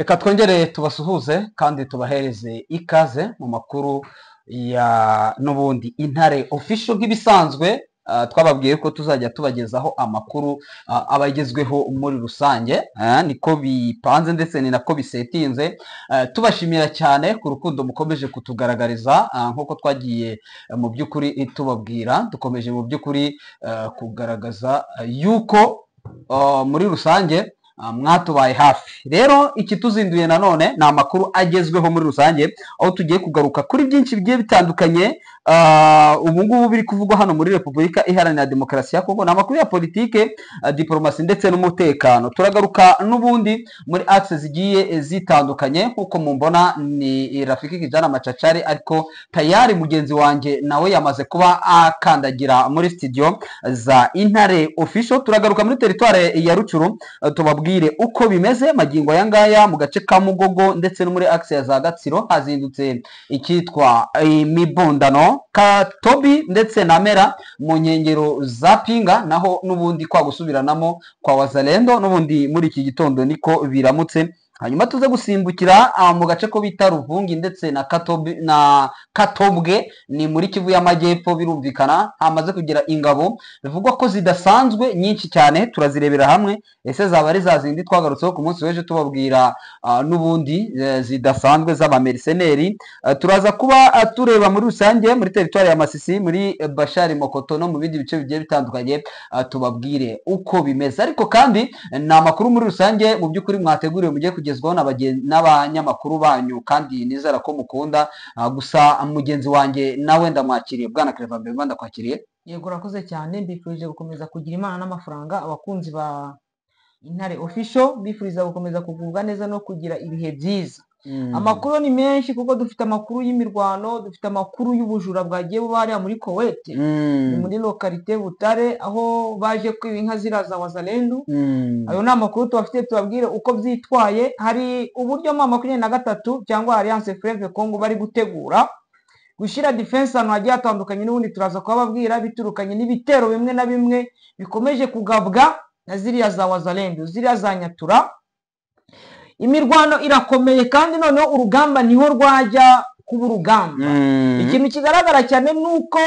Reka twongere tubasuhuze kandi tubahereze ikaze mu makuru ya n'ubundi Intare Official nk'ibisanzwe. Twababwiye ko tuzajya tubagezaho amakuru abagezweho muri rusange, niko bipanze ndetse ni nako bisetinze. Tubashimira cyane ku rukundo mukomeje kutugaragariza, nk'uko twagiye mu by'ukuri tubabwira, dukomeje mu by'ukuri kugaragaza yuko muri rusange mwatubaye hafi. Rero iki tuzinduye nanone ni amakuru agezweho muri rusange, aho tugiye kugaruka kuri byinshi bigiye bitandukanye ubu ngubu biri kuvugwa hano muri Repubulika Iharanira Demokarasi ya Kongo. Ni amakuru ya politike, diplomasi ndetse n'umutekano. Turagaruka n'ubundi muri axe zigiye zitandukanye, nk'uko mumbona ni Rafiki Kijana Machachari, ariko tayari mugenzi wanjye nawe yamaze kuba akandagira muri studio za Intare Official. Turagaruka muri teritware ya Rucuru, tubabwire uko bimeze magingo aya ngaya mu gace ka Mugogo ndetse no muri axe ya za Gatsiro. Hazindutse ikitwa imibondano Katobi ndetse na Mera mu nkengero za Pinga, naho n'ubundi kwa gusubiranamo kwa Wazalendo n'ubundi muri iki gitondo niko biramutse. Hanyuma tuze gusimbukira mu gace ko bita Ruvungi ndetse na Katobwe, ni muri Kivu y'Amajyepfo. Birumvikana hamaze kugira ingabo bivugwa ko zidasanzwe nyinshi cyane, turazirebera hamwe. Ese zaba ari za zindi twagarutseho ku munsi w'ejo tubabwira n'ubundi zidasanzwe z'abamerceneri. Turaza kuba tureba muri rusange muri teritwari ya Masisi, muri Bashari Mokoto no mu bindi bice bigiye bitandukanye, tubabwire uko bimeze. Ariko kandi ni amakuru muri rusange mu by'ukuri mwateguriwe mugiye kugezwaho n'abanyamakuru banyu, kandi nizera ko mukunda. Gusa mugenzi wanjye nawe ndamwakiriye. Bwana Clever Mbemba, ndakwakiriye. Yego, urakoze cyane. Mbifurije gukomeza kugira imana n'amafaranga abakunzi ba Intare Official, mbifuriza gukomeza kugubwa neza no kugira ibihe byiza. Amakuru ni menshi kuko dufite amakuru y'imirwano, dufite amakuru y'ubujura bwagiye buba hariya muri Kowet, ni muri lokalite Butare, aho baje kwiba inka ziriya za Wazalendo. Ayo ni amakuru tubafite, tubabwire uko byitwaye. Hari uburyo mu 23 cyangwa Alliance Fleuve Congo bari gutegura gushyira defense ahantu hagiye hatandukanye, n'ubundi turaza kubabwira biturukanye n'ibitero bimwe na bimwe bikomeje kugabwa na ziriya za Wazalendo, ziriya za Nyatura. Imirwano irakomeye kandi noneho urugamba niho rwajya kuba urugamba. Ikintu kigaragara cyane nuko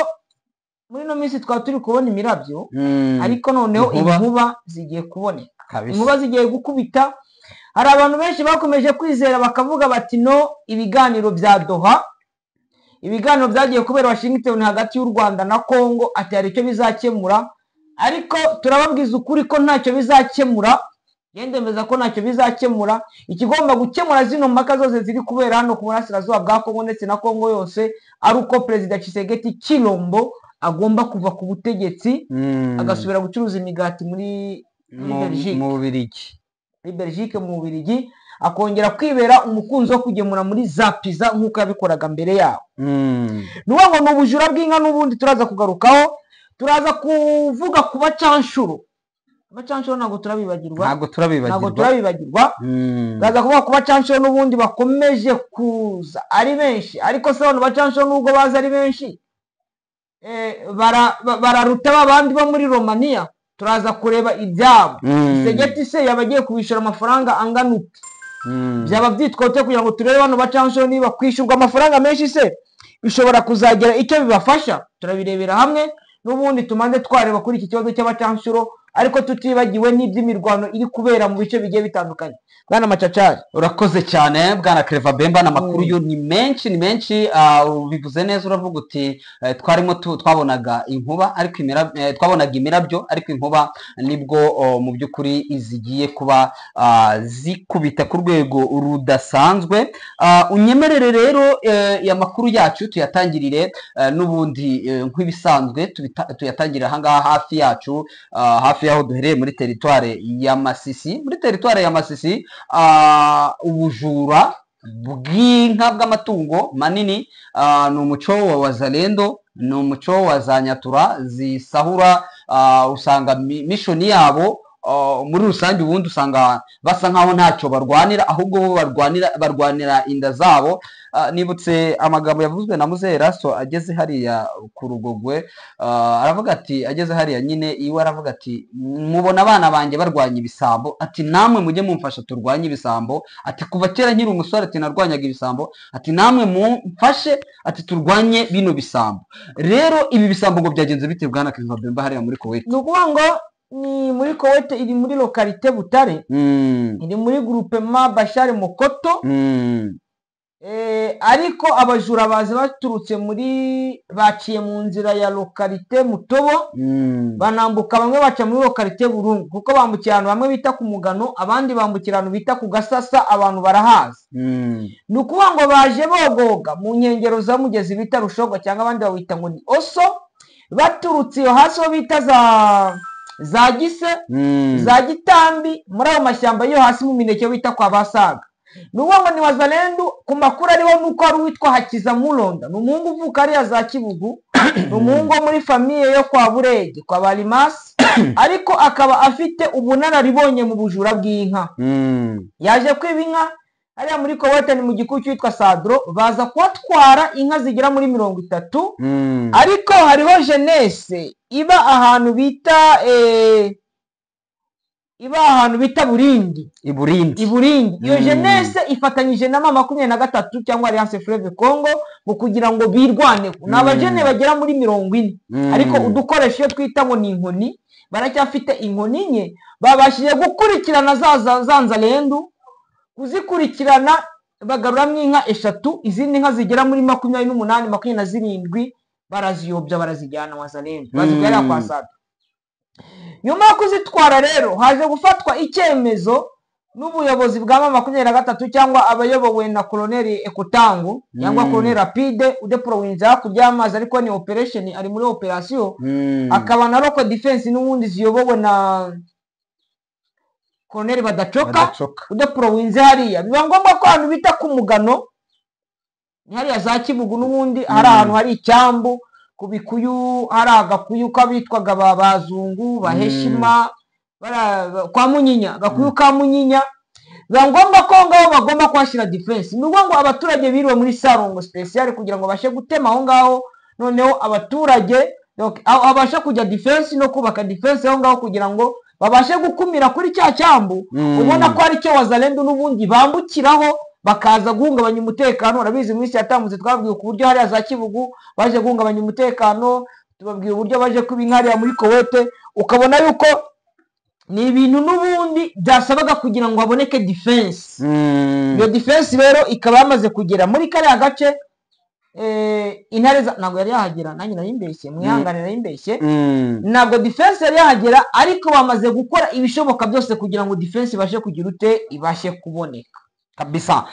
muri no minsi twaba turi kubona imirabyo, ariko noneho inkuba zigiye kuboneka, inkuba zigiye gukubita. Hari abantu benshi bakomeje kwizera bakavuga bati no, ibiganiro bya Doha, ibiganiro byagiye kubera Washington hagati y'u Rwanda na Kongo, ati hari icyo bizakemura. Ariko turababwiza ukuri ko ntacyo bizakemura. Yendemeza ko ntacyo bizakemura. Ikigomba gukemura zino mpaka zose ziri kubera hano ku burasirazuba bwa Kongo ndetse na Kongo yose, ari uko Perezida Tshisekedi Chilombo agomba kuva ku butegetsi agasubira gucuruza imigati muri Belgique, mu Bubiligi, akongera kwibera umukunzi wo kugemura muri za pizza nk'uko yabikoraga mbere yaho. Nuwo ngo n'ubujura bw'inka n'ubundi turaza kugarukaho. Turaza kuvuga ku bacanshuro. Abacanshuro ntabwo turabibagirwa. Turaza kuvuga ku bacanshuro n'ubundi bakomeje kuza ari benshi, ariko se abantu bacanshuro nubwo baza ari benshi, bararuta abandi bo muri Romania. Turaza kureba ibyabo. Segeti se yabagiye kubishura amafaranga angana uti, byaba byitwa ute kugira ngo turebe abantu bacanshuro niba kwishyurwa amafaranga menshi se bishobora kuzagira icyo bibafasha. Turabirebera hamwe n'ubundi tumanze twareba kuri iki kibazo cy'abacanshuro, ariko tutibagiwe n'iby'imirwano iri kubera mu bice bigiye bitandukanye. Bwana Machachari, urakoze cyane. Bwana Clever Bemba, n'amakuru yo ni menshi. Bivuze neza, uravuga uti twarimo twabonaga inkuba, ariko twabonaga imirabyo, ariko inkuba nibwo mu by'ukuri zigiye kuba zikubita ku rwego rudasanzwe. Unyemerere rero amakuru yacu tuyatangirire n'ubundi nk'ibisanzwe, tuyatangirira ahangaha hafi yacu, hafi yaho duhereye muri teritware ya Masisi. Muri teritware ya Masisi ubujura bw'inka bw'amatungo manini ni umuco wa Wazalendo, ni umuco wa za Nyatura zisahura. Usanga mishoni yabo muri rusange ubundi usanga basa nkaho ntacyo barwanira, ahubwo bo barwanira inda zabo. Nibutse amagambo yavuzwe na Muzehe Erasto ageze hariya ku Rugogwe, aravuga ati ageze hariya nyine iwe aravuga ati mubona abana banjye barwanya ibisambo, ati namwe mujye mumfasha turwanye ibisambo, ati kuva kera nkiri umusore ati narwanyaga ibisambo, ati namwe mumfashe ati turwanye bino bisambo. Rero ibi bisambo ngo byagenze bite bwana Kevin Bemba hariya muri Kuwait? Ni ukuvuga ngo ni muri Kuwait, iri muri lokalite Butare, iri muri groupement Bashari Mokoto, ariko abajura bazi baturutse baciye mu nzira ya lokalite Mutobo, banambuka, bamwe baca muri lokalite Burungu, kuko bambukira ahantu bamwe bita ku Mugano, abandi bambukira ahantu bita ku Gasasa, abantu barahazi. Ni ukuvuga ngo baje bogoga mu nkengero z'umugezi bita Rushogo, cyangwa abandi bawita ngo ni Oso, baturutse iyo hasi ho bita za Gise, za Gitambi, muri ayo mashyamba yo hasi mu Mineke bita kwa Basaga. Nuwo ngo ni Wazalendo, ku makuru ariho nuko ari witwa Hakiza Mulonda, ni umuhungu uvuka hariya za Kibugu, ni umuhungu wo muri famiye yo kwa Burege kwa Balimasi, ariko akaba afite ubunararibonye mu bujura bw'inka. Yaje kwiba inka hariya muri Kuwait, ni mu gikuyu cyitwa Sadro, baza kubatwara inka zigera muri 30, ariko hariho jeunesse iba ahantu bita Burindi, Iburindi. Iyo jeunesse ifatanyije na mama 23 cyangwa Alliance Fleuve Congo mu kugira ngo birwaneho. N'abajene bagera muri 40, ariko udukoresha iyo twita ngo ni inkoni, baracyafite inkoni nke, babashije gukurikirana za Nzalendo, kuzikurikirana bagaruramwo inka 3, izindi nka zigera muri 28 27 baraziyobya, barazijyana Wazalendo, bazijyana kwa Sada. Nyuma yo kuzitwara rero haje gufatwa icyemezo n'ubuyobozi bwa mama 23 cyangwa abayobowe na Colonel Ekotangu cyangwa Colonel Rapide udeployinze hakurya y'amazi, ariko ni operation, ari muri operation, akaba na local defense n'ubundi ziyobowe na Colonel Badacoka udeployinze hariya. Biba ngombwa ko abantu bita ku Mugano, ni hariya za Kibugu, n'ubundi hari ahantu hari icyambu ku Bikuyu, hari agakuyu kabitwaga Bazungu, Baheshima, kwa Munyinya, gakuyu ka Munyinya. Biba ngombwa ko ngaho bagomba kwashira defense. Ni ngo abaturage biriwe muri Sarongo special kugira ngo bashe gutema aho ngaho, noneho abaturage abasha kujya defense no kubaka defense aho ngaho kugira ngo babashe gukumira kuri cya cyambu. Ubona ko ari cyo Wazalendo n'ubundi bambukiraho bakaza guhungabanya umutekano. Urabizi mwisi yatambutse twabwiye ku buryo hariya za Kibugu baje guhungabanya umutekano, tubabwiye uburyo baje kubinkariya muri Kuwait, ukabona yuko ni ibintu n'ubundi byasabaga kugira ngo haboneke defense. Iyo defense rero ikaba yamaze kugera muri kariya gace. Intare ntabwo yari yahagera, nanjye nayimbeshye, mwihangane nayimbeshye, ntabwo defense yari yahagera, ariko bamaze gukora ibishoboka byose kugira ngo defense ibashe kugira ibashe kuboneka kabisa.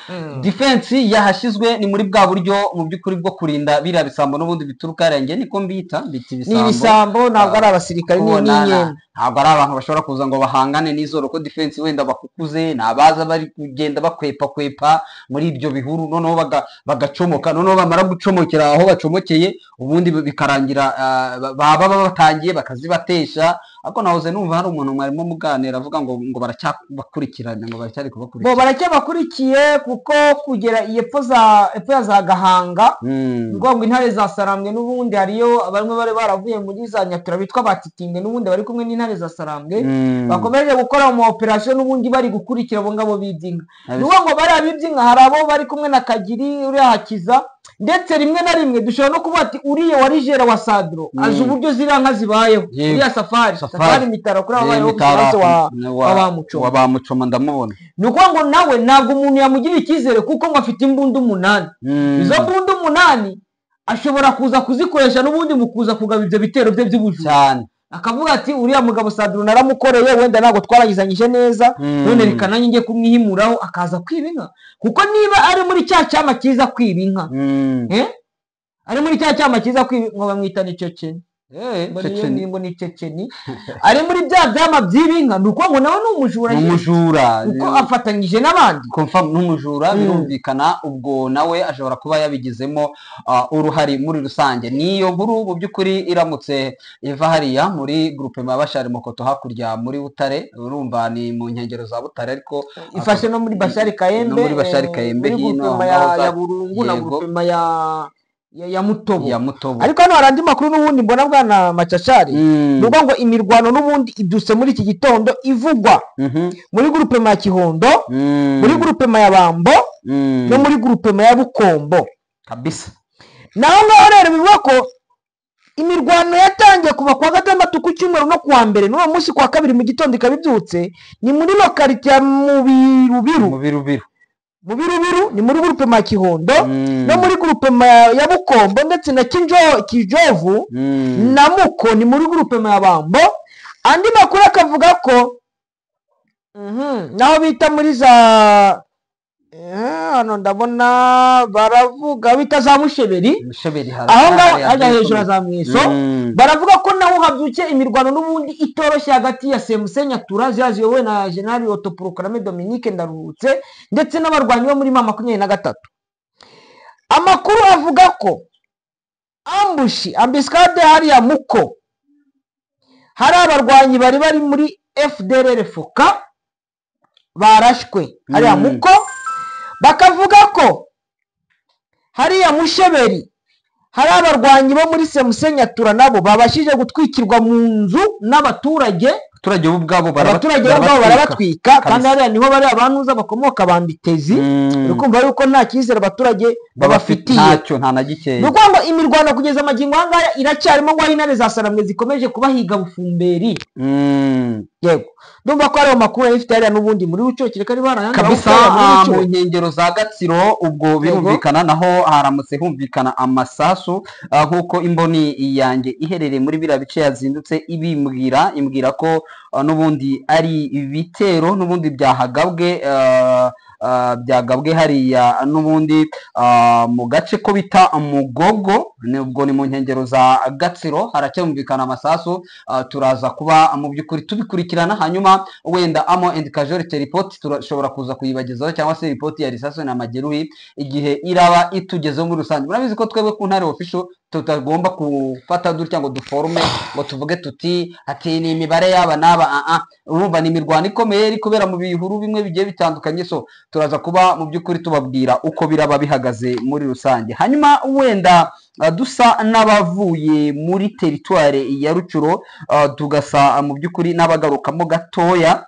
Defense yahashyizwe ni muri bwa buryo mu by'ukuri bwo kurinda biriya bisambo n'ubundi bituruka yarenge, niko mbita ni ibisambo, ntabwo ari abasirikare n'inyenyeri, ntabwo ari abantu bashobora kuza ngo bahangane n'izoro, ko defense wenda bakukuze nabaza bari kugenda bakwepa muri ibyo bihuru, noneho bagacomoka, noneho bamara gucomokera aho bacomokeye ubundi bikarangira baba batangiye bakazibatesha. Ariko nahoze numva hari umuntu mwarimo muganira avuga ngo baracyabakurikirana, ngo baracyari kubakurikira. Baracyabakurikiye kuko kugera epfo za Gahanga, ngo intare za Sarambwe n'ubundi hariyo bamwe bari baravuye muri za Nyatura bitwa Batitinge, n'ubundi bari kumwe n'intare za Sarambwe, bakomeje gukora mu operation n'ubundi bari gukurikira abo ngabo bibyinga. Nuwo ngo bari abibyinga, hari abo bari kumwe na Kagiri uri Hakiza, ndetse rimwe na rimwe dushobora no kuvuga ati uriye wari jera wa Sadro azi uburyo ziriya nka zibayeho. Uriya Safari Mitara kuri abayeho wa Bamucoma ndamubona. Ni ukuvuga ngo nawe ntabwo umuntu yamugirira icyizere kuko ngo afite imbunda 8. Izo mbunda 8 ashobora kuza kuzikoresha n'ubundi mu kuza kugaba ibyo bitero bye by'ubujura cyane. Akavuga ati uriya mugabo Sadro naramukoreye, wenda ntabwo twaragizanyije neza, none reka nanjye ngiye kumwihimuraho akaza kwiba inka. Kuko niba ari muri cya cyama cyiza kwiba inka, ari muri cya cyama cyiza kwiba, ngo bamwita nicyo kintu ngo ni Ceceni ari muri bya byama by'ibinka nuko ngo nawe n'umujura uko afatanyije n'abandi n'umujura birumvikana ubwo nawe ashobora kuba yabigizemo uruhari muri rusange. Niyo nkuru mu by'ukuri iramutse iva hariya muri groupe Bashari Mokoto hakurya muri Butare, urumva ni mu nkengero za Butare ariko ifashe no muri Bashari Kayembe, hino ya Burungu na groupe ya Mutobo. Ariko hano hari andi makuru n'ubundi mbona bwana Macacari nuko ngo imirwano n'ubundi iduse muri iki gitondo ivugwa muri groupe ya Kihondo, muri groupe ya Bambo no muri groupe ya Bukombo kabisa. Naho rero bivuga ko imirwano yatangiye kuva kwa gatandatu ku cyumweru no kuwa mbere n'uwo munsi kwa kabiri mu gitondo ikabibyutse ni muri lokalite ya Mubirubiru ni muri groupe ya Kihondo no muri groupe ya Bukombo ndetse na Kijovu na Muko ni muri groupe ya Bambo. Andi makuru akavuga ko naho bita muri za hano ndabona baravuga bita za Musheberi aho ngaho ajya hejuru za Mwiso, baravuga ko naho habyuke imirwano n'ubundi itoroshye hagati ya Semusenyatura ziyobowe na General Autoproclamé Dominique Ndaruhutse ndetse n'abarwanyi bo muri M23. Amakuru avuga ko ambuscade hariya Muko hari abarwanyi bari muri FDLR Foka barashwe hariya Muko, bakavuga ko hariya Musheberi hari abarwanyi bo muri Semusenyatura nabo babashije gutwikirwa mu nzu n'abaturage ubwabo barabatwika kandi hariya niho bari abantuza bakomoka Bambitezi. Urukumva yuko nta cyizere abaturage babafitiye ntacyo nta na gikeya. Nuko ngo imirwano kugeza amagingo angaya iracyarimo ngo intare za Saramwe zikomeje kubahiga bufumberi. Yego ndumva ko ari amakuru yifite hariya n'ubundi muri Bucokere kari barayanga kabisa mu nkengero za Gatsiro. Ubwo birumvikana naho haramutse humvikana amasasu nk'uko imboni yanjye iherereye muri biriya bice yazindutse imbwira ko n'ubundi ari ibitero n'ubundi byagabwe hariya n'ubundi mu gace ko bita Mugogo, ubwo ni mu nkengero za Gatsiro haracyumvikana amasasu. Turaza kuba mu by'ukuri tubikurikirana, hanyuma wenda amo and casualty report turashobora kuza kuyibagezaho cyangwa se report ya risasu na mageruhi igihe iraba itugezeho muri rusange. Murabizi ko twebwe ku Ntare Official tutagomba gufata dutya ngo duforume ngo tuvuge tuti ati ni imibare yaba naba urumva ni imirwano ikomeye iri kubera mu bihuru bimwe bigiye bitandukanye, so turaza kuba mu by'ukuri tubabwira uko biraba bihagaze muri rusange. Hanyuma wenda dusa n'abavuye muri teritware ya Rucuro tugasa mu by'ukuri n'abagarukamo gatoya,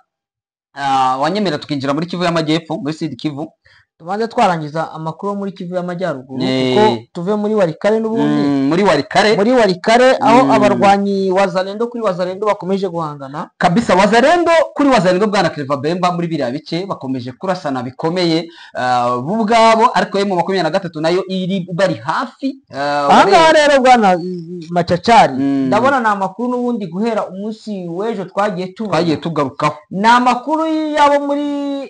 wanyemera tukinjira muri Kivu y'Amajyepfo, muri Sud Kivu. Tubanze twarangiza amakuru muri Kivu y'Amajyaruguru kuko tuve muri Warikare n'ubundi muri Warikare aho abarwanyi Wazalendo kuri Wazalendo bakomeje guhangana kabisa. Wazalendo kuri Wazalendo bwana Clever Bemba muri biriya bice bakomeje kurasana bikomeye bubwabo, ariko M23 nayo iri bari hafi. Aha rero bwana Macacari ndabona na makuru n'ubundi guhera umunsi w'ejo twagiye tugarukaho na makuru yabo muri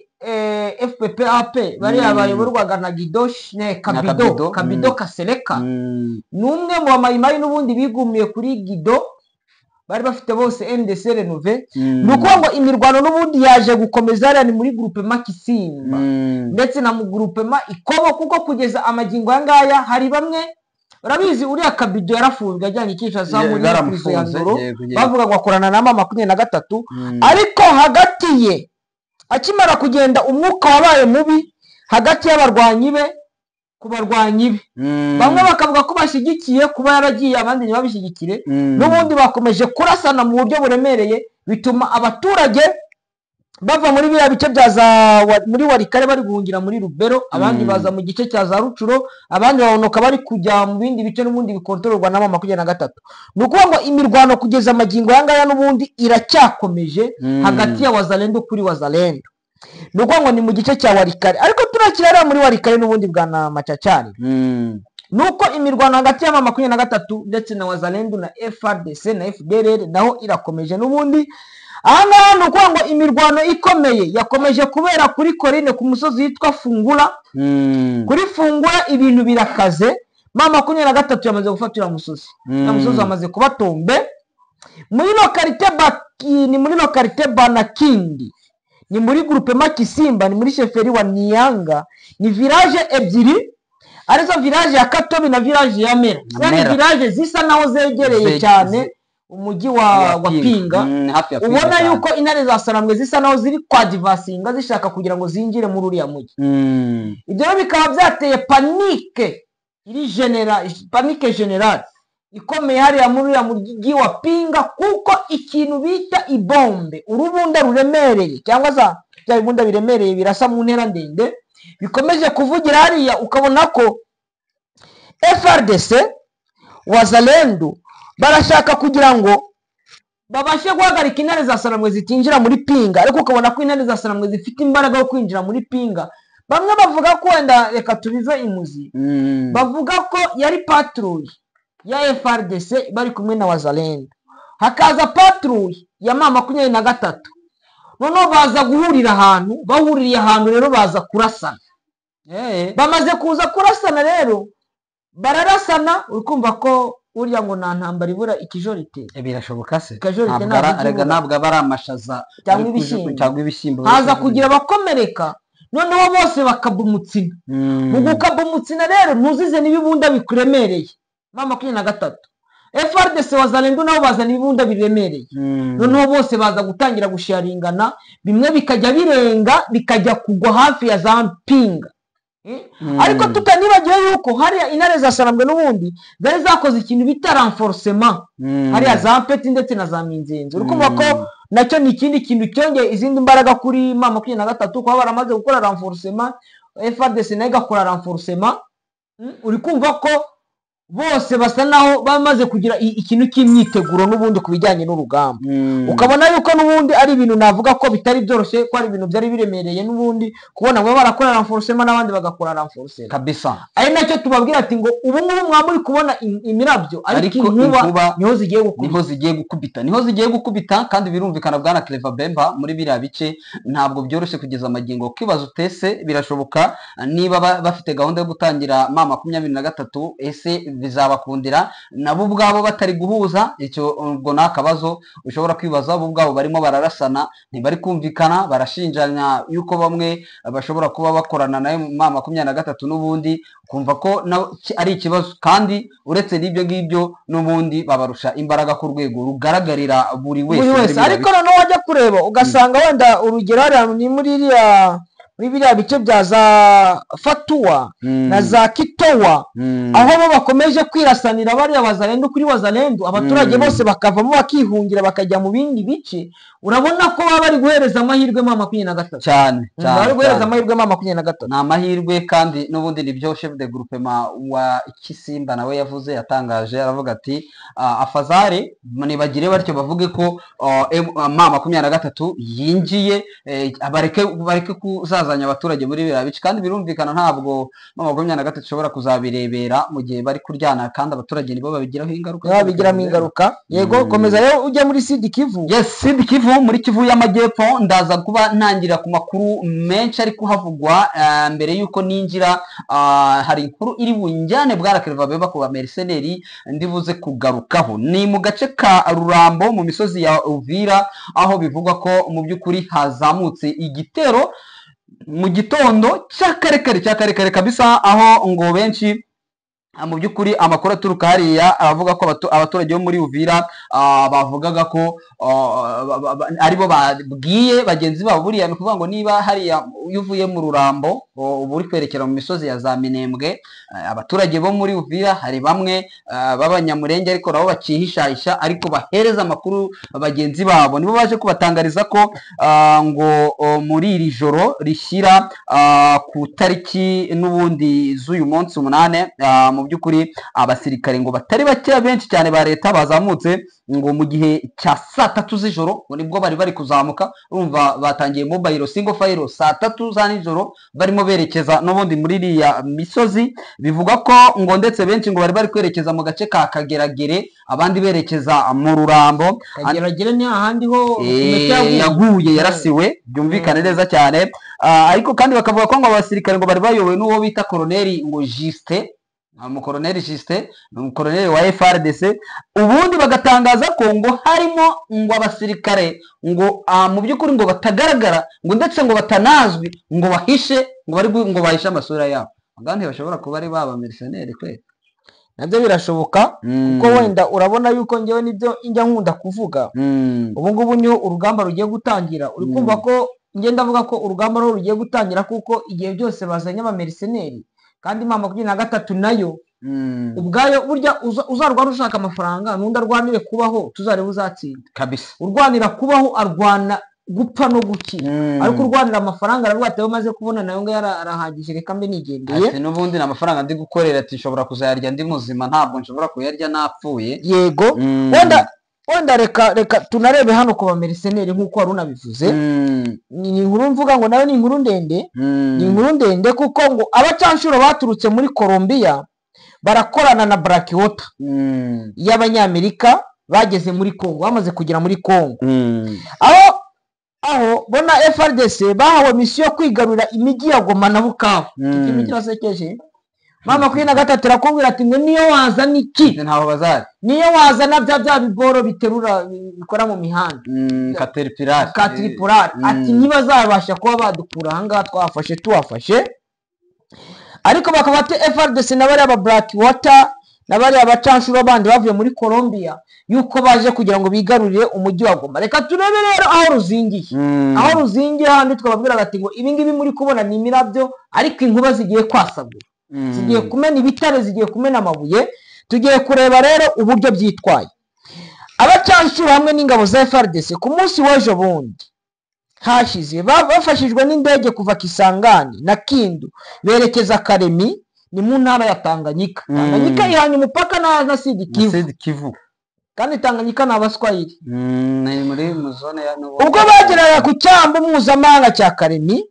FPPAP bari abayoborwaga na Gidosh ne Kabido Kasereka numwe mu bamayimayi n'ubundi bigumiye kuri Gido bari bafite bose NDC Renove. Nuko ngo imirwano n'ubundi yaje gukomeza ari muri groupe Makisimba ndetse na mu groupe Ikobo, kuko kugeza amagingo yangaya hari bamwe urabizi uriya Kabido yarafunzwe ajyanye ikisha za muri prison ya Ndoro bavuga ngo akorana na M23 ariko hagati ye akimara kugenda umwuka wabaye mubi hagati y'abarwanyi be ku barwanyi be. Bamwe bakavuga ko bashyigikiye kuba yaragiye, abandi ntibabishyigikire. N'ubundi bakomeje kurasana mu buryo buremereye bituma abaturage bava muri biriya bice muri Warikare bari guhungira muri Rubero, abandi baza mu gice cya za Rucuro, abandi babonoka bari kujya mu bindi bice n'ubundi bikontororwa na M23. Nukuvuga ngo imirwano kugeza amagingo yangaya n'ubundi iracyakomeje hagati ya Wazalendo kuri Wazalendo. Nukuvuga ngo ni mu gice cya Warikare, ariko turakirara muri Warikare n'ubundi bwana Macacari nuko imirwano hagati ya M23 ndetse na Wazalendo na FARDC na FDLR naho irakomeje n'ubundi. Aha ni ukuvuga ngo imirwano ikomeye yakomeje kubera kuri Korine ku musozi witwa Fungura. Kuri Fungura ibintu birakaze, M23 yamaze gufatira musozi na musozi wamaze kuba tombe muri lokalite Banakindi, ni muri groupement Kisimba, ni muri sheferi wa Nianga, ni village ebyiri arizo village ya Katobi na village ya Mera. Yani village zisa naho zegereye cyane umujyi wa Pinga. Ubona yuko intare za Sarambwe zisa naho ziri kwa divasinga zishaka kugira ngo zinjire muri uriya mujyi. Ibyo bikaba byateye panike general ikomeye hariya muri uriya mujyi wa Pinga, kuko ikintu bita ibombe, urubunda ruremereye cyangwa za bya bibunda biremereye birasa mu ntera ndende bikomeje kuvugira hariya, ukabona ko FRDC Wazalendo barashaka kugira ngo babashe guhagarika intare za Sarambwe zitinjira muri Pinga, ariko ukabona ko intare za Sarambwe zifite imbaraga yo kwinjira muri Pinga. Bamwe bavuga ko wenda reka tubive imuzi, bavuga ko yari patrouille ya FRDC bari kumwe na Wazalendo, hakaza patrouille ya M23, noneho baza guhurira ahantu, bahuririye ahantu rero baza kurasana. Bamaze kuza kurasana rero bararasana, ukumva ko urya ngo nta ntambara ibura ikijorite. Birashoboka se ntabwo aba ari amashaza cyangwa ibishyimbo, haza kugira abakomereka, noneho bose bakaba umutsina. Mu gukaba umutsina rero ntuzize n'ibibunda bikuremereye. M23 FRDC Wazalendo nabo bazana ibibunda biremereye, noneho bose baza gutangira gusharingana, bimwe bikajya birenga bikajya kugwa hafi ya za Pinga. Ariko tutanibagiwe yuko hariya intare za Sarambwe n'ubundi zari zakoze ikintu bita renforcement hariya za Peti ndetse na za Minzenze. Urikumva ko nacyo ni ikindi kintu cyongeye izindi mbaraga kuri M23, kuba baramaze gukora renforcement, FRDC nayo igakora renforcement. Urikumva ko bose basa naho bamaze kugira ikintu cy'imyiteguro n'ubundi kubijyanye n'urugamba. Ukabona yuko n'ubundi ari ibintu navuga ko bitari byoroshye, ko ari ibintu byari biremereye n'ubundi kubona ngo barakora renforcement n'abandi bagakora renforcement kabisa. Ari nacyo tubabwira ati ngo ubu ngubu mwamuri kubona imirabyo, ariko inkuba niho zigiye gukubita, kandi birumvikana bwana Clever Bemba muri biriya bice ntabwo byoroshye kugeza amagingo. Kibazo utese birashoboka niba bafite gahunda yo gutangira M23, ese bizabakundira nabo ubwabo batari guhuza? Icyo ubwo nakabazo ushobora kwibaza. Bo ubwabo barimo bararasana, ntibari kumvikana, barashinjanya yuko bamwe bashobora kuba bakorana nayo M23 n'ubundi, kumva ko ari ikibazo. Kandi uretse n'ibyo ngibyo n'ubundi babarusha imbaraga ku rwego rugaragarira buri wese. Ariko noneho wajya kureba ugasanga wenda urugero hariya ni muri biriya bice bya za Fatuwa na za Kitowa, aho bo bakomeje kwirasanira bariya Wazalendo kuri Wazalendo, abaturage bose bakavamo bakihungira bakajya mu bindi bice. Urabona ko baba bari guhereza amahirwe M23 cyane, bari guhereza amahirwe M23. Ni amahirwe, kandi n'ubundi nibyo chef de groupement wa Kisimba nawe yavuze, yatangaje aravuga ati afazare nibagire batyo bavuge ko M23 yinjiye, bareke kuzazanya abaturage muri biriya bice. Kandi birumvikana ntabwo M23 ishobora kuzabirebera mu gihe bari kuryana, kandi abaturage nibo babigiraho ingaruka. Yego, komeza rero ujya muri Sud Kivu. Yes, Sud Kivu, muri Kivu y'Amajyepfo. Ndaza kuba ntangira ku makuru menshi ari kuhavugwa. Mbere yuko ninjira, hari inkuru iri bunjyane bwa Clever Bemba ku ba mercenary ndibuze kugarukaho. Ni mu gace ka Rurambo mu misozi ya Uvira, aho bivugwa ko mu by'ukuri hazamutse igitero mu gitondo cya karekare kabisa, aho ngo benshi mu by'ukuri amakuru aturuka hariya avuga ko abaturage bo muri Uvira bavugaga ko aribo babwiye bagenzi babo. Buriya ni ukuvuga ngo niba hariya uvuye mu Rurambo ubu uri kwerekera mu misozi ya za Minembwe, abaturage bo muri Uvira hari bamwe b'abanyamurenge ariko nabo bacihishahisha, ariko bahereza amakuru bagenzi babo, nibo baje kubatangariza ko ngo muri iri joro rishyira ku tariki n'ubundi z'uyu munsi 8 mu by'ukuri abasirikare ngo batari bake benshi cyane ba leta bazamutse ngo mu gihe cya saa 3 z'ijoro, nibwo bari kuzamuka. Urumva batangiye mobile single file saa 3 za nijoro, barimo berekeza n'ubundi muri iriya misozi. Bivuga ko ngo ndetse benshi ngo bari kwerekeza mu gace ka Kageragere, abandi berekeza mu Rurambo. Kageragere ni ahandi ho yaguye, yarasiwe, byumvikane neza cyane. Ariko kandi bakavuga ko ngo abasirikare ngo bari bayobowe n'uwo bita Colonel ngo Juste umukoroneri Justin ni umukoroneri wa FRDC, ubundi bagatangaza ko ngo harimo ngo abasirikare ngo mu by'ukuri ngo batagaragara ngo ndetse ngo batanazwi ngo bahishe ngo bahishe amasura yabo, kandi bashobora kuba ari baba mercenaires kwe. Nabyo birashoboka kuko wenda urabona yuko ngewe nibyo njya nkunda kuvuga. Ubu ngubu niho urugamba rugiye gutangira, uri kumva ko ngenda avuga ko urugamba ruho rugiye gutangira kuko igihe byose bazanye aba mercenaires, kandi mama 23 nayo ubwayo burya uzarwana ushaka amafaranga n'undi arwanire kubaho, tuzareba uzatsinda kabisa. Urwanira kubaho arwana gupfa no gukira, ariko urwanira amafaranga aravuga ati maze kubona nayo ngo yarahagije reka mbe nigendeye. Ati n'ubundi n'amafaranga ndi gukorera, ati nshobora kuzayarya ndi muzima, ntabwo nshobora kuyarya napfuye. Yego wenda reka tunarebe hano ku ba mercenaires nk'uko wari unabivuze. Ni inkuru mvuga ngo nayo ni inkuru ndende, ni inkuru ndende kuko ngo abacanshuro baturutse muri Colombia barakorana na Blackwater y'abanyamerika bageze muri Congo, bamaze kugera muri Congo. Aho bona FRDC bahawe misiyo kwigarurira imijyi ya Goma na Bukavu. Ikintu kirasekeje, mama 23 rakubwira ati ngo niyo wazana iki ntaho bazari, niyo wazana bya bigoro biterura bikora mu mihanda Caterpillar ati ntibazabasha kuba badukura ahangaha tuwafashe. Ariko bakaba ati FRDC n'abari aba Blackwater n'abari abacanshuro bandi bavuye muri Colombia yuko baje kugira ngo bigarurire umujyi wa Goma. Reka turebe rero aho ruzingiye handi twababwira ati ngo ibi ngibi muri kubona ni imirabyo, ariko inkuba zigiye kwasagura, zigiye kumena ibitare, zigiye kumena amabuye. Tugiye kureba rero uburyo byitwaye. Abacanshuro hamwe n'ingabo za FRDC ku munsi w'ejo bundi hashize bafashijwe n'indege kuva Kisangani na Kindu berekeza Karemi, ni mu ntara ya Tanganyika. Tanganyika ihanye umupaka na Sud Kivu, kandi Tanganyika ni Abaswahili. muri zone ya ubwo bageraga ku cyambu mpuzamahanga cya Karemi,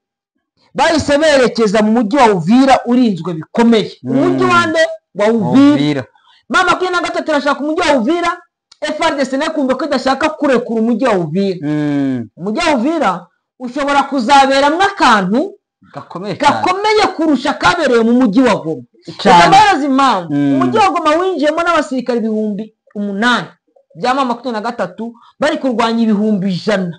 bahise berekeza mu mujyi wa Uvira urinzwe bikomeye. Umujyi wa Uvira mama 23 irashaka umujyi wa Uvira, FRDC nakumva ko idashaka kurekura umujyi wa Uvira. Umujyi wa Uvira ushobora kuzaberamwe akantu gakomeye kurusha kabereye mu mujyi wa Goma. Ukabaraza impamvu umujyi wa Goma winjiyemo n'abasirikare 8,000 bya mama 23 bari kurwanya 100,000.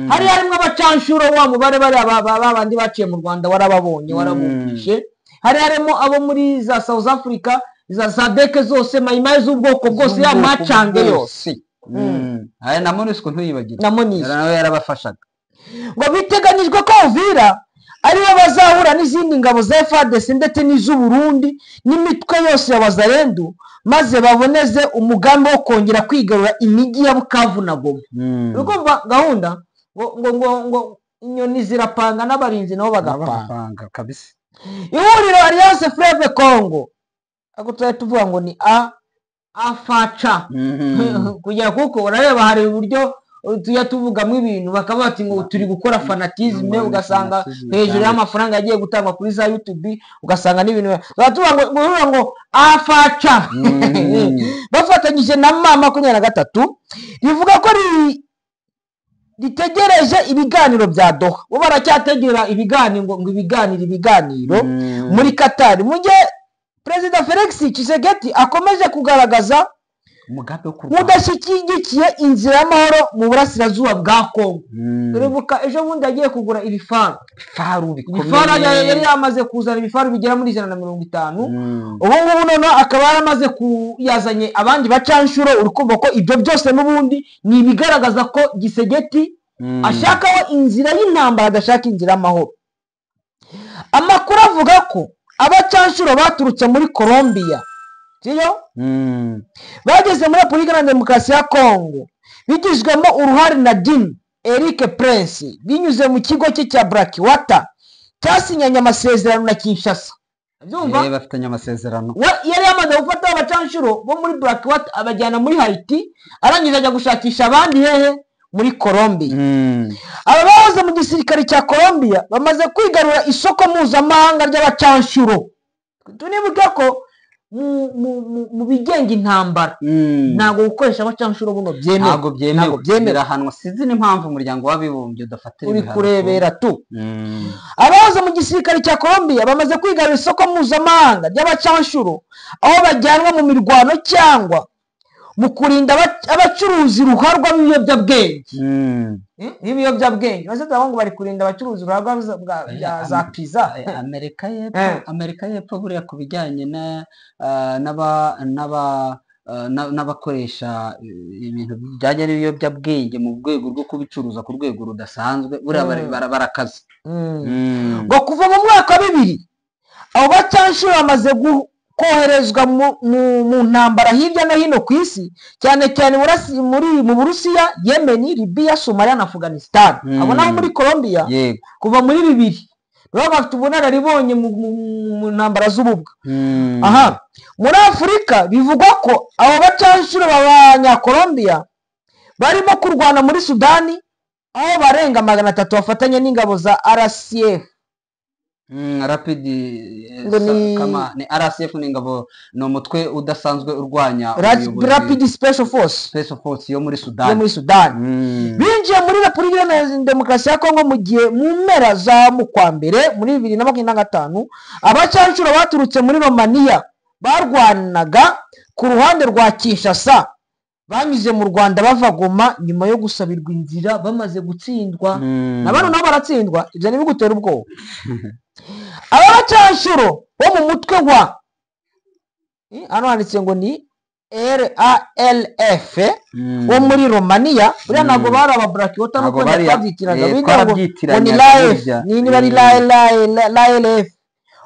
Hari harimo abacanshuro wa mubare bari abandi baciye mu Rwanda warababonye warabumvishe. Hari harimo abo muri za South Africa, za Sadek zose, mayimaye z'ubwoko bwose, ya macange yose. Aya na MONUSCO ntuyibagire, na MONUSCO nawe yarabafashaga. Ngo biteganyijwe ko Uvira aribo bazahura n'izindi ngabo za FARDC ndetse n'iz'u Burundi n'imitwe yose ya Wazalendo, maze baboneze umugambi wo kongera kwigarura imijyi ya Bukavu na Goma. Urumva gahunda ngo inyoni zirapanga n'abarinzi nabo bagapanga kabisa. Ihuriro Alliance Fleuve Congo ako tuvuga ngo ni afaca kugira kuko urareba hari uburyo tuya tuvugamo ibintu bakaba bati ngo turi gukora fanatisme, ugasanga hejuru y'amafaranga yagiye gutangwa kuri za YouTube, ugasanga n'ibintu batuvuga ngo afaca bafatanyije na mama 23 rivuga ko ritegereje ibiganiro bya Doha. Bo baracyategera ibiganiro ngo ibiganiro muri Qatar. Mu gihe President Felix Tshisekedi akomeje kugaragaza umugambi wo udashyigikiye inzira y'amahoro mu burasirazuba bwa Kongo. Uribuka ejo bundi yagiye kugura ibifaru bikomeye, yari yamaze kuzana ibifaru bigera muri 150. Ubu ngubu noneho akaba yaramaze kuyazanye abandi bacanshuro. Urukumva ko ibyo byose n'ubundi ni ibigaragaza ko Gisegeti ashakaho inzira y'intambara, adashaka inzira y'amahoro. Amakuru avuga ko abacanshuro baturutse muri Colombia bageze muri Repubulika ya Demokarasi ya Kongo bigizwemo uruhare na Dini Eric Prince binyuze mu kigo cye cya Blackwater cyasinyanye amasezerano na Kinshasa. Byumva bafitanye amasezerano. Yari yamaze gufata abacanshuro bo muri Blackwater abajyana muri Haiti, arangije ajya gushakisha abandi hehe muri Colombia. Aba bahoze mu gisirikare cya Colombia bamaze kwigarura isoko mpuzamahanga ry'abacanshuro. Tunibuke ko mu bigenga intambara ntabwo gukoresha abacanshuro buno byemewe, ntabwo byemewe birahanwa. sinzi n'impamvu umuryango w'abibumbye udafatira uri kurebera tu. abahoze mu gisirikare cya Colombia bamaze kwigarurira isoko mpuzamahanga ry'abacanshuro, aho bajyanwa mu mirwano cyangwa mu kurinda abacuruzi ruharwa b'ibiyobyabwenge. Ibiyobyabwenge bazavuga ngo bari kurinda abacuruzi ruharwa za pizza. Amerika y'Epfo buriya ku bijyanye n'abakoresha ibintu bijyanye n'ibiyobyabwenge mu rwego rwo kubicuruza ku rwego rudasanzwe, buriya barakaze. ngo kuva mu mwaka wa 2000 abo bacanshuro bamaze koherezwa mu ntambara hirya no hino ku isi, cyane cyane mu Burusiya, Yemen, Libya, Somalia na Afghanistan. abo naho muri Colombia kuva muri 2000 baba bafite ubunararibonye mu ntambara z'ububwa. Muri Afurika bivugwa ko abo bacanshuro b'Abanyakolombia barimo kurwana muri Sudani, aho barenga 300 bafatanya n'ingabo za RSF. ni RSF n'ingabo, ni umutwe udasanzwe urwanya Rapid Special Force yo muri Sudani. binjiye muri Repubulika Iharanira Demokarasi ya Kongo mu gihe mu mpera za mu kwa mbere muri 2025. abacanshuro baturutse muri Romania barwanaga ku ruhande rwa Kinshasa, banyuze mu Rwanda bava Goma nyuma yo gusabirwa inzira bamaze gutsindwa. na bano nabo baratsindwa, ibyo ntibigutera ubwoba. aba bacanshuro bo mu mutwe wa hano handitse ngo ni RALF wo muri Romania, buriya ntabwo bari ababurakiyota nuko twabyitiraga, ngo ni LAF, ni bari LALF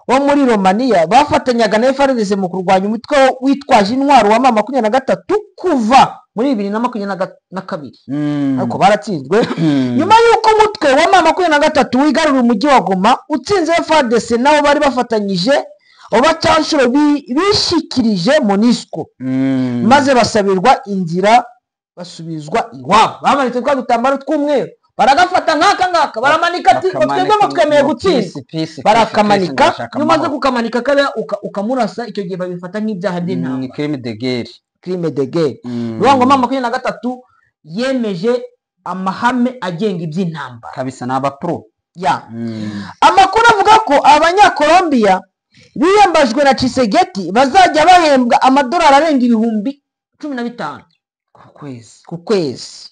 wo muri Romania bafatanyaga na FARDC mu kurwanya umutwe witwaje intwaro wa M23 kuva muri 2022. ariko baratsinzwe nyuma y'uko umutwe wa M23 wigarurira umujyi wa Goma utsinze FARDC nabo bari bafatanyije. abo bacanshuro bishikirije MONUSCO maze basabirwa inzira basubizwa iwabo. bamanitse twa dutambaro tw'umweru baragafata nk'aka baramanika, ati twebwe ngo twemeye gutsinda, barakamanika. iyo umaze kukamanika kariya ukamurasa, icyo gihe babifata nk'ibyaha by'intambara, crime de guerre. bivuga ngo M23 yemeje amahame agenga iby'intambara kabisa, ni abapro. amakuru avuga ko Abanyakolombia biyambajwe na Tshisekedi bazajya bahembwa amadolari arenga 15,000 ku kwezi.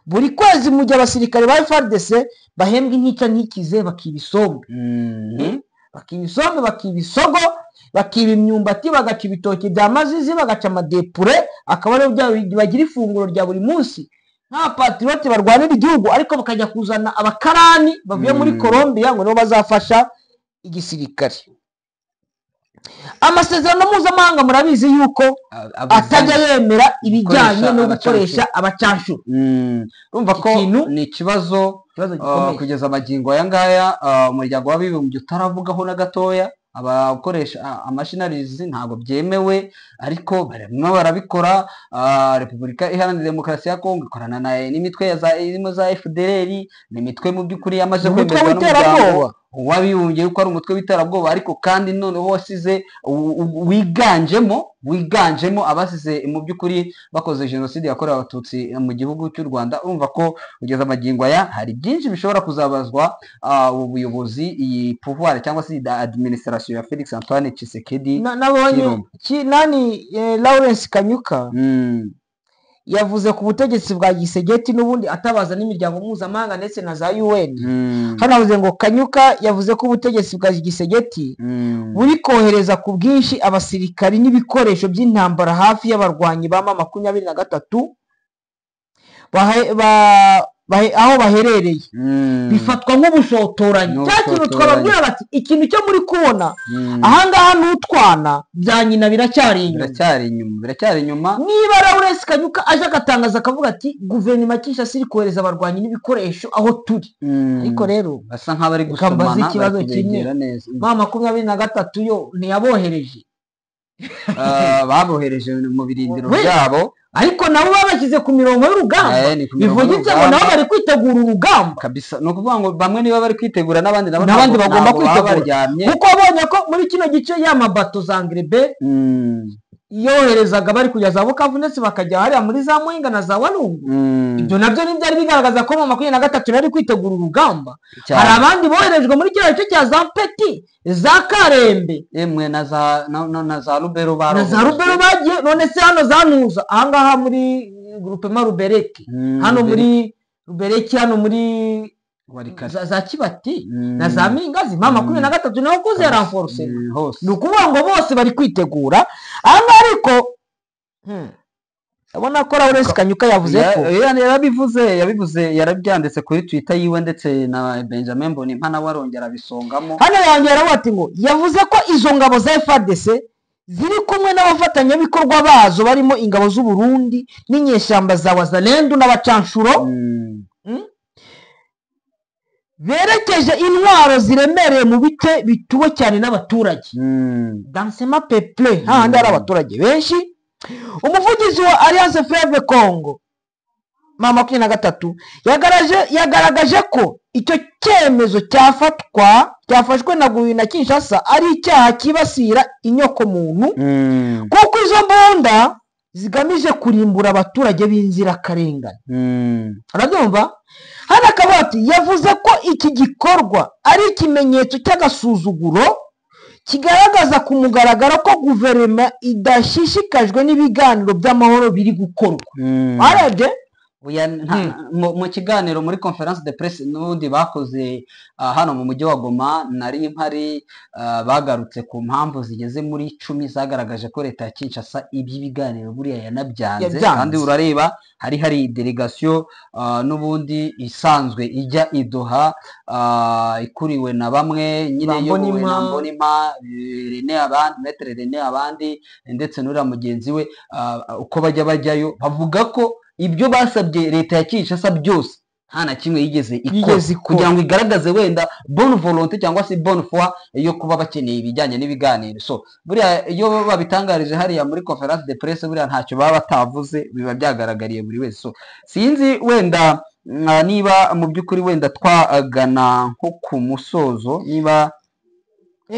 buri kwezi mu gihe abasirikare ba FARDC bahembwa intica ntikize, bakiba isombe, bakiba isogo, bakiba imyumbati, bagaca ibitoki bya mazizi, bagaca amadepure, akaba ariyo bagira ifunguro rya buri munsi nk'abapatriote barwanira igihugu, ariko bakajya kuzana abakarani bavuye muri Colombia ngo nibo bazafasha igisirikare. amasezerano mpuzamahanga murabizi yuko atajya yemera ibijyanye no gukoresha abacanshuro. urumva ko ni ikibazo kugeza amagingo aya ngaya umuryango w'abibumbye utaravugaho na gatoya. abakoresha amashinarizi ntabwo byemewe, ariko barimo barabikora. Repubulika Iharanira Demokarasi ya Kongo ikorana n'imitwe irimo za FDLR, ni imitwe mu by'ukuri yamaze kwemerwa n'umuryango w'abibumbye yuko ari umutwe w'iterabwoba, ariko kandi noneho wasize wiganjemo abasize mu by'ukuri bakoze jenoside yakorewe abatutsi mu gihugu cy'u Rwanda. urumva ko kugeza amagingo aya hari byinshi bishobora kuzabazwa ubuyobozi, iyi pouvoir cyangwa se administration ya Felix Antoine Tshisekedi. Lawrence Kanyuka yavuze ku butegetsi bwa Gisegeti n'ubundi atabaza n'imiryango mpuzamahanga ndetse na za UN. hano avuze ngo Kanyuka yavuze ko ubutegetsi bwa Gisegeti buri kohereza ku bwinshi abasirikari n'ibikoresho by'intambara hafi y'abarwanyi ba M23 aho baherereye. bifatwa nk'ubushotoranyi. cya kintu twababwira bati ikintu cyo muri kubona ahangaha n'utwana bya nyina biracyari inyuma. niba Lawrence Kanyuka aje agatangaza akavuga ati guverinoma ya Kinshasa iri kohereza abarwanyi n'ibikoresho aho turi, ariko rero basa nk'abari gusomana, ikibazo kimwe M23 yo ntiyabohereje babohereje mu birindiro byabo, ariko nabo babashyize ku mirongo y'urugamba bivugitse ngo nabo bari kwitegura urugamba kabisa. Ni ukuvuga ngo bamwe niba bari kwitegura n'abandi bagomba kwitegura, kuko babonye ko muri kino gice y'amabato za Angrebe yoherezaga bari kujya za Bukavu ndetse bakajya hariya muri za Muhinga na za Walungu. Ibyo nabyo n'ibyari bigaragaza ko mu 23 nari kwitegura urugamba. Hari abandi boherejwe muri kino gice cya za Peti, za Karembe, emwe na za Rubero bagiye. None se hano zanuza ahangaha muri groupement Rubereki, hano muri Rubereki, hano muri za Kibati na za Mingazi, mama 23 naho kuze renforce. Ni ukuvuga ngo bose bari kwitegura. Aha ariko abona ko Lawrence Kanyuka yavuze ko yabivuze yarabyanditse kuri Twitter yiwe, ndetse na Benjamin Mbonimpa nawe arongera bisongamo. Hano yongera ati ngo yavuze ko izo ngabo za FARDC ziri kumwe n'abafatanyabikorwa bazo barimo ingabo z'u Burundi n'inyeshyamba za Wazalendo n'abacanshuro berekeje intwaro ziremereye mu bice bituwe cyane n'abaturage dansema peuple, hahandi hari abaturage benshi. Umuvugizi wa Alliance Fleuve Congo mama 23 yagaragaje ko icyo cyemezo cyafashwe na Guverinoma ya Kinshasa ari icyaha kibasira inyoko muntu, kuko izo mbunda zigamije kurimbura abaturage b'inzirakarengane. Arabyumva? Hano Kabati yavuze ko iki gikorwa ari ikimenyetso cy'agasuzuguro kigaragaza ku mugaragaro ko guverinoma idashishikajwe n'ibiganiro by'amahoro biri gukorwa. Arebye mu kiganiro muri conference de presse n'ubundi bakoze hano mu mujyi wa Goma, nari mpari, bagarutse ku mpamvu zigeze muri 10 zagaragaje ko leta ya Kinshasa ibiganiro buriya yanabyanze. Kandi urareba hari delegation n'ubundi isanzwe ijya idoha ikuriwe na bamwe nyine yobowe na Mbonimpa, Maître René abandi ndetse n'ura mugenzi we, uko bajyayo bavuga ko ibyo basabye leta ya Kinshasa byose nta na kimwe yigeze ikora kugira ngo igaragaze wenda bonne volonté cyangwa se bonne foi yo kuba bakeneye ibijyanye n'ibiganiro. So buriya iyo babitangarije hariya muri conference de presse buriya ntacyo baba batavuze, biba byagaragariye buri wese. So sinzi wenda niba mu by'ukuri wenda twagana nko ku musozo, niba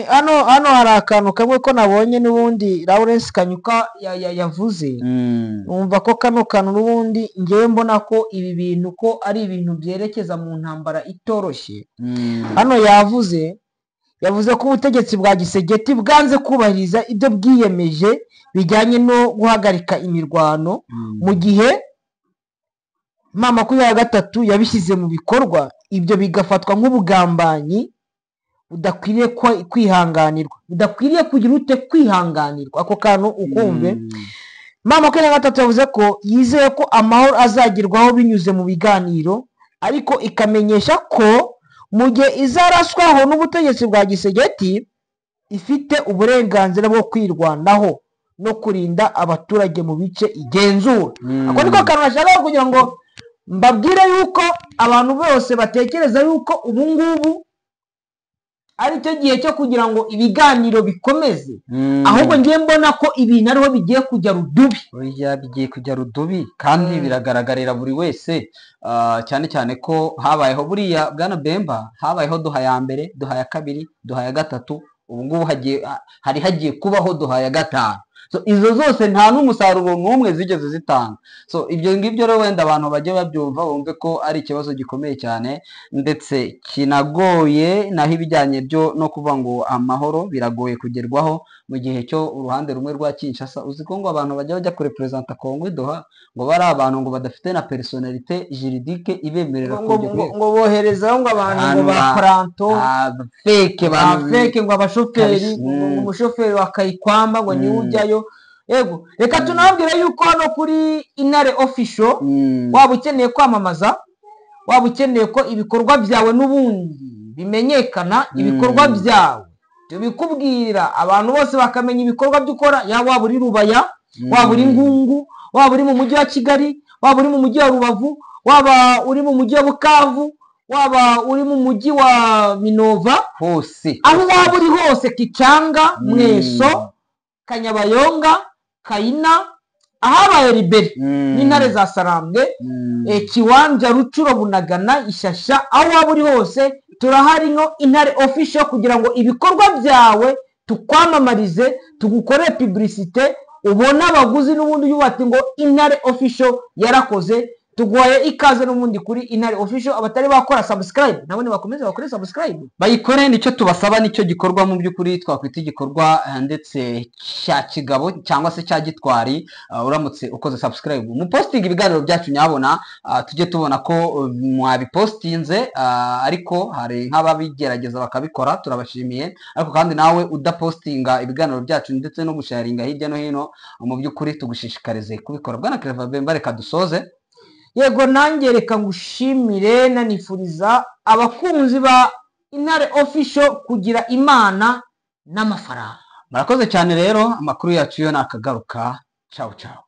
hano hari akantu kamwe ko nabonye n'ubundi Lawrence Kanyuka yavuze, numva ko kano kantu n'ubundi ngewe mbona ko ibi bintu ko ari ibintu byerekeza mu ntambara itoroshye. Hano yavuze ko ubutegetsi bwa Gisegeti bwanze kubahiriza ibyo bwiyemeje bijyanye no guhagarika imirwano, mu gihe mama 23 yabishyize mu bikorwa, ibyo bigafatwa nk'ubugambanyi budakwiriye kwihanganirwa, budakwiriye kugira ute kwihanganirwa. Ako kantu ukumve. Mama 23 yavuze ko yizeye ko amahoro azagirwaho binyuze mu biganiro, ariko ikamenyesha ko mu gihe izaraswaho n'ubutegetsi bwa Gisegeti ifite uburenganzira bwo kwirwanaho no kurinda abaturage mu bice igenzura. Ako niko kantu nashaka kugira ngo mbabwire yuko abantu bose batekereza yuko ubu ngubu ari cyo gihe cyo kugira ngo ibiganiro bikomeze, ahubwo ngiye mbona ko ibintu ariho bigiye kujya rudubi. Bigiye kujya rudubi kandi biragaragarira buri wese, cyane cyane ko habayeho buriya Bwana Bemba, habayeho duha ya mbere, duha ya kabiri, duha ya gatatu, ubu ngubu hagiye kubaho duha ya gatanu. So izo zose nta n'umusaruro n'umwe zigeze zitanga. So ibyo ngibyo rero wenda abantu bajye babyumva, bumve ko ari ikibazo gikomeye cyane ndetse kinagoye, naho ibijyanye byo no kuvuga ngo amahoro biragoye kugerwaho mu gihe cyo uruhande rumwe rwa Kinshasa. Uzi ko ngo abantu bajya kurepresenta Kongo idoha ngo bari abantu ngo badafite na personnalité juridique ibemerera ngo boherezaho ngo abantu ngo ba Pranto fake ngo abashoferi, umushoferi wa Kayikwamba ngo niwe ujyayo. Yego, reka tunabwire yuko hano kuri Intare Official waba ukeneye kwamamaza, waba ukeneye ko ibikorwa byawe n'ubundi bimenyekana, ibikorwa byawe tubikubwira abantu bose bakamenya ibikorwa by'ukora, yaba waba uri Rubaya, waba uri Ngungu, waba uri mu mujyi wa Kigali, waba uri mu mujyi wa Rubavu, waba uri mu mujyi wa Bukavu, waba uri mu mujyi wa Minova, hose aho waba uri hose, Kichanga, Mweso, Kanyabayonga, Kaina, ahabaye Liberi n'intare za Sarambwe, Kiwanja, Rucuro, Bunagana, Ishasha, aho waba uri hose turahari nko Intare Official kugira ngo ibikorwa byawe tukwamamarize, tugukorere publicité, ubona abaguzi n'ubundi yubati ngo Intare Official yarakoze. Tugoye ikaze n'ubundi kuri Intare Official. Abatari bakora subscribe nabo ni bakomeze bakore subscribe, bayikore. Nicyo tubasaba, nicyo gikorwa mu by'ukuri twakwita igikorwa ndetse cya kigabo cyangwa se cya gitwari. Uramutse ukoze subscribe mu posting ibiganiro byacu nyabona, tujye tubona ko mwabipostinze, ariko hari nk'ababigerageza bakabikora, turabashimiye. Ariko kandi nawe udapostinga ibiganiro byacu ndetse no gusharinga hirya no hino, mu by'ukuri tugushishikarize kubikora. Bwana Claver Bemba, reka dusoze. Yego, nanjye reka ngushimire nanifuriza abakunzi ba Intare Official kugira Imana n'amafaranga. Murakoze cyane rero, amakuru yacu yo nakagaruka. Ciao ciao.